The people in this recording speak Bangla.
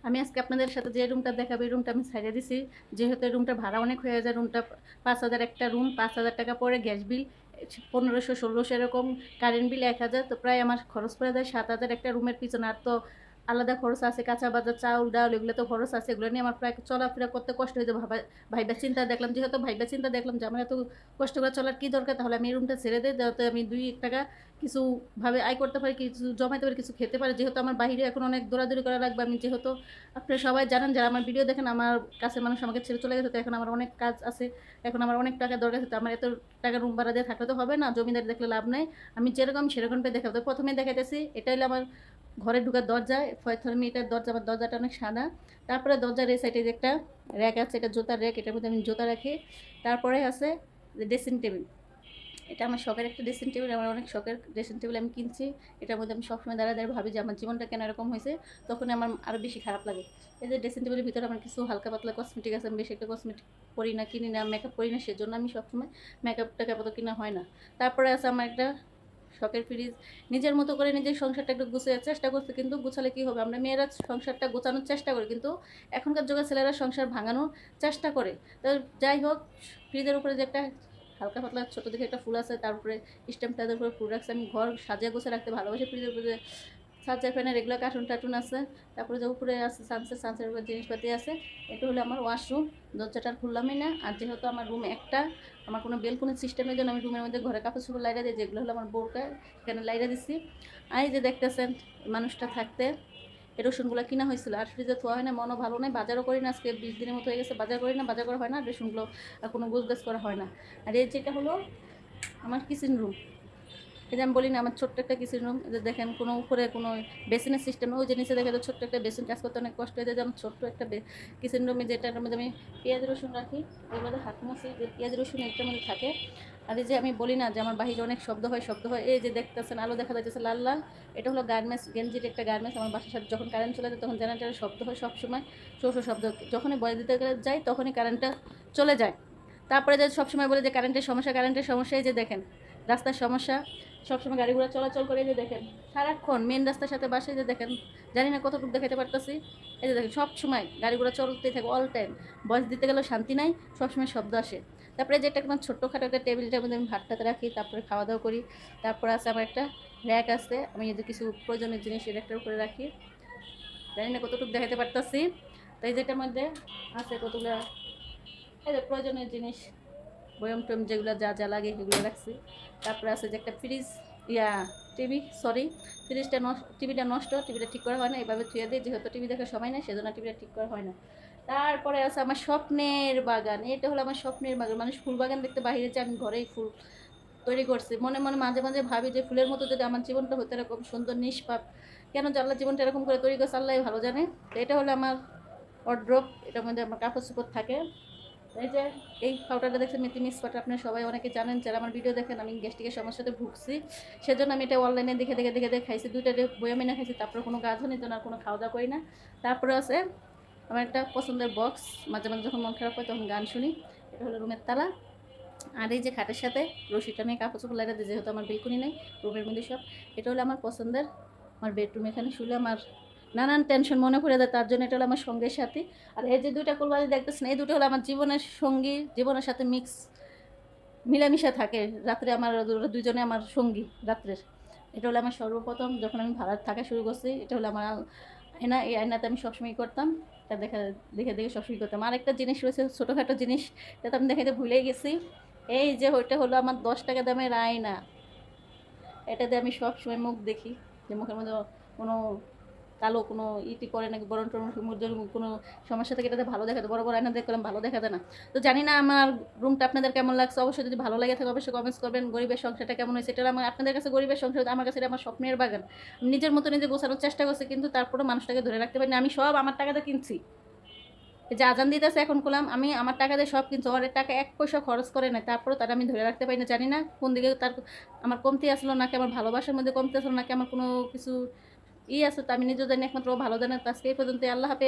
আমি আজকে আপনাদের সাথে যে রুমটা দেখাবো এই রুমটা আমি ছাইড়া দিছি। যেহেতু এই রুমটা ভাড়া অনেক হয়ে যায়, রুমটা ৫,০০০ একটা রুম, ৫,০০০ টাকা পড়ে, গ্যাস বিল ১৫০০ ১৬০০ এরকম, কারেন্ট বিল ১,০০০, তো প্রায় আমার খরচ পড়ে যায় ৭,০০০ একটা রুমের পিছনে। আর তো আলাদা খরচ আছে, কাঁচা বাজার, চাউল ডাল, এগুলো তো খরচ আছে, এগুলো নিয়ে আমার প্রায় চলাফেরা করতে কষ্ট হয়ে যায়। ভাইবা চিন্তা দেখলাম, যেহেতু ভাইবা চিন্তা দেখলাম যে আমার এত কষ্ট করে চলার কী দরকার, তাহলে আমি এই রুমটা ছেড়ে দিই, যাতে আমি ২ টাকা কিছুভাবে আয় করতে পারি, কিছু জমাইতে পারি, কিছু খেতে পারি। যেহেতু আমার বাইরে এখন অনেক দৌড়াদৌড়ি করা লাগবে, আমি যেহেতু আপনারা সবাই জানেন, যারা আমার ভিডিও দেখেন, আমার কাছের মানুষ আমাকে ছেড়ে চলে গেছে, তো এখন আমার অনেক কাজ আছে, এখন আমার অনেক টাকা দরকার আছে। তো আমার এত টাকা রুম ভাড়া দিয়ে থাকলে তো হবে না, জমিদার দেখলে লাভ নাই। আমি যেরকম সেরকম পেয়ে দেখাবো। তো প্রথমে দেখাইতেছি, এটা হলো আমার ঘরে ঢুকার দরজা, প্রথমে এটার দরজা, আমার দরজাটা অনেক সাদা। তারপরে দরজার এই সাইডে যে একটা র্যাক আছে, এটা জুতার র্যাক, এটার মধ্যে আমি জুতা রাখি। তারপরে আছে ড্রেসিং টেবিল, এটা আমার শখের একটা ড্রেসিং টেবিল, আমার অনেক শখের ড্রেসিং টেবিল আমি কিনছি। এটার মধ্যে আমি সবসময় দাঁড়া দাঁড়িয়ে ভাবি যে আমার জীবনটা কেন এরকম হয়েছে, তখন আমার আরও বেশি খারাপ লাগে। এই যে ড্রেসিং টেবিলের ভিতরে আমার কিছু হালকা পাতলা কসমেটিক আছে, আমি বেশি একটা কসমেটিক করি না, কিনি না, মেকআপ করি না, সেজন্য আমি সবসময় মেকআপ টেকআপ তো কিনা হয় না। তারপরে আছে আমার একটা শখের ফ্রিজ। নিজের মতো করে নিজের সংসারটা একটু গুছিয়ে চেষ্টা করছি, কিন্তু গুছালে কী হবে, আমরা মেয়েরা সংসারটা গোছানোর চেষ্টা করি, কিন্তু এখনকার যুগের ছেলেরা সংসার ভাঙানোর চেষ্টা করে। তো যাই হোক, ফ্রিজের উপরে যে একটা হালকা পাতলা ছোটো দেখে একটা ফুল আছে, তার উপরে স্ট্যাম্প প্যাডের উপরে ফুল রাখছে। আমি ঘর সাজিয়ে গোছিয়ে রাখতে ভালোবাসি। ফ্রিজের উপরে সার্জার ফ্যানের রেগুলার কার্টুন টার্টুন আছে। তারপরে যে উপরে আছে সানসেটের উপরে জিনিসপাতি আছে। এটা হলো আমার ওয়াশরুম, দরজাটা খুললামই না। আর যেহেতু আমার রুম একটা, আমার কোনো বেলকনির সিস্টেমের জন্য আমি রুমের মধ্যে ঘরে কাপড় চোপড় লাইরা দিই, যেগুলো হলো আমার বউটা, এখানে লাইরা দিচ্ছি। আর এই যে দেখতেছেন মানুষটা থাকতে, এই রসুনগুলো কিনা হয়েছিল, আর ফ্রিজে থোয়া হয় না, মনও ভালো নেই, বাজারও করি না, আজকে ২০ দিনের মতো হয়ে গেছে বাজার করি না, বাজার করা হয় না, রসুনগুলো কোনো গোছগাছ করা হয় না। আর এই যেটা হলো আমার কিচেন রুম, এই যে আমি বলি না আমার ছোট্ট একটা কিচেন রুম, যে দেখেন কোনো উপরে কোনো বেসিনের সিস্টেম, ওই যে নিচে দেখে তো ছোট্ট একটা বেসিন, কাজ করতে অনেক কষ্ট হয়ে যায়। যে আমার ছোট্ট একটা কিচেন রুমে, যেটার মধ্যে আমি পেঁয়াজ রসুন রাখি, ওর মধ্যে হাত মুছি, যে পেঁয়াজ রসুন এটার মধ্যে থাকে। আর এই যে আমি বলি না যে আমার বাহিরে অনেক শব্দ হয়, শব্দ হয়, এই যে দেখতেছেন আলো দেখা যাচ্ছে লাল লাল, এটা হলো গার্মেন্টস, গেঞ্জির একটা গার্মেন্টস। আমার বাসার সাথে যখন কারেন্ট চলে যায় তখন জেনারেটারের শব্দ হয় সবসময়, শোষ শব্দ। যখনই বয় দিতে যাই তখনই কারেন্টটা চলে যায়। তারপরে যে সবসময় বলে যে কারেন্টের সমস্যা, কারেন্টের সমস্যা, এই যে দেখেন রাস্তার সমস্যা, সবসময় গাড়ি ঘোড়া চলাচল করে, যে দেখেন সারাক্ষণ মেন রাস্তার সাথে বাসে, যে দেখেন জানি না কতটুকু দেখাতে পারতেছি, এই যে দেখেন সব সময় গাড়ি ঘোড়া চলতেই থাকে, অল টাইম। বয়স দিতে গেলেও শান্তি নাই, সবসময় শব্দ আসে। তারপরে যে একটা একদম ছোট্টখাটো একটা টেবিলটার মধ্যে আমি ভাতটাতে রাখি, তারপরে খাওয়া দাওয়া করি। তারপরে আছে আমার একটা র্যাক আছে, আমি যদি কিছু প্রয়োজনীয় জিনিস র্যাকটার উপরে রাখি, জানি না কতটুকু দেখাতে পারতেছি। তাই যেটার মধ্যে আছে কতগুলো এই যে প্রয়োজনীয় জিনিস, বয়ম টম যেগুলো যা যা লাগে সেগুলো রাখছি। তারপরে আছে যে একটা ফ্রিজ, টিভি, সরি, ফ্রিজটা নষ্ট, টিভিটা নষ্ট, টিভিটা ঠিক করা হয় না, এইভাবে থুয়ে দিই, যেহেতু টিভি দেখার সময় নেই সেজন্য টিভিটা ঠিক করা হয় না। তারপরে আছে আমার স্বপ্নের বাগান, এটা হলো আমার স্বপ্নের বাগান। মানুষ ফুল বাগান দেখতে বাইরে যায়, আমি ঘরেই ফুল তৈরি করছি। মনে মনে মাঝে মাঝে ভাবি যে ফুলের মতো যদি আমার জীবনটা হতো এরকম সুন্দর নিষ্পাপ, কেন যে আল্লাহ জীবনটা এরকম করে তৈরি করছে আল্লাহ ভালো জানে। তো এটা হলো আমার ওয়ার্ড্রপ, এটার মধ্যে আমার কাপড় চোপড় থাকে। এই যে এই পাউডারটা দেখছেন মেথি মিক্স পাউডার, আপনারা সবাই অনেকে জানেন, যারা আমার ভিডিও দেখেন। আমি গ্যাস্ট্রিকের সমস্যাতে ভুগছি, সেজন্য আমি এটা অনলাইনে দেখে দেখে দেখে দেখে খাইছি, দুইটা বয়ামে না খাইছি, তারপরে কোনো কাজ হয়নি, আর কোনো খাওয়া দাওয়া করি না। তারপরে আছে আমার একটা পছন্দের বক্স, মাঝে মাঝে যখন মন খারাপ হয় তখন গান শুনি। এটা হলো রুমের তালা। আর এই যে খাটের সাথে রশিটা নিয়ে কাপড় চোপড় লাগা, যেহেতু আমার বেলকুনি নেই রুমের মধ্যে সব, এটা হলো আমার পছন্দের আমার বেডরুম। এখানে শুলে আমার নানান টেনশন মনে পড়ে যায়, তার জন্য এটা হলো আমার সঙ্গের সাথী। আর এই যে দুইটা কোলবালি দেখতেছেন, এই দুটো হলো আমার জীবনের সঙ্গী, জীবনের সাথে মিলামিশা থাকে রাত্রে, আমার দুজনে আমার সঙ্গী রাত্রের। এটা হলো আমার সর্বপ্রথম যখন আমি ভাড়া থাকা শুরু করছি, এটা হলো আমার আয়না, এই আয়নাতে আমি সবসময় করতাম, এটা দেখে দেখে সবসময় করতাম। আর একটা জিনিস রয়েছে ছোটোখাটো জিনিস, এটা তো আমি দেখাতে ভুলেই গেছি। এই যে ওইটা হলো আমার 10 টাকা দামের আয়না, এটাতে আমি সবসময় মুখ দেখি, যে মুখের মধ্যে কোনো কালো কোনো ইটি করে নাকি, বরণ টরণ মুদ্রার কোনো সমস্যা থেকে এটাতে ভালো দেখাতে, বড় বড় আয়না দেখলাম ভালো দেখা যায় না। তো জানি না আমার রুমটা আপনাদের কেমন লাগছে, অবশ্যই যদি ভালো লাগে থাকে অবশ্যই কমেন্টস করবেন। গরিবের সংসারটা কেমন হয়েছে, এটা আমার আপনাদের কাছে গরিবের সংসার, আমার কাছে এটা আমার স্বপ্নের বাগান। নিজের মতো নিজে গোছানোর চেষ্টা করছি, কিন্তু তারপরে মানুষটাকে ধরে রাখতে পারিনি। আমি সব আমার টাকাতে কিনছি, এই যে আজান দিতেছে এখন করলাম, আমি আমার টাকা দিয়ে সব কিনছি, ওর টাকা 1 পয়সা খরচ করে নাই, তারপরে তারা আমি ধরে রাখতে পারি না। জানি না কোন দিকে তার আমার কমতি আসলো, নাকি আমার ভালোবাসার মধ্যে কমতি আসলো, নাকি আমার কোনো কিছু আছে, তো আমি নিজেও জানি, একমাত্র ও ভালো জানে। তো আজকে এই পর্যন্ত, আল্লাহ হাফেজ।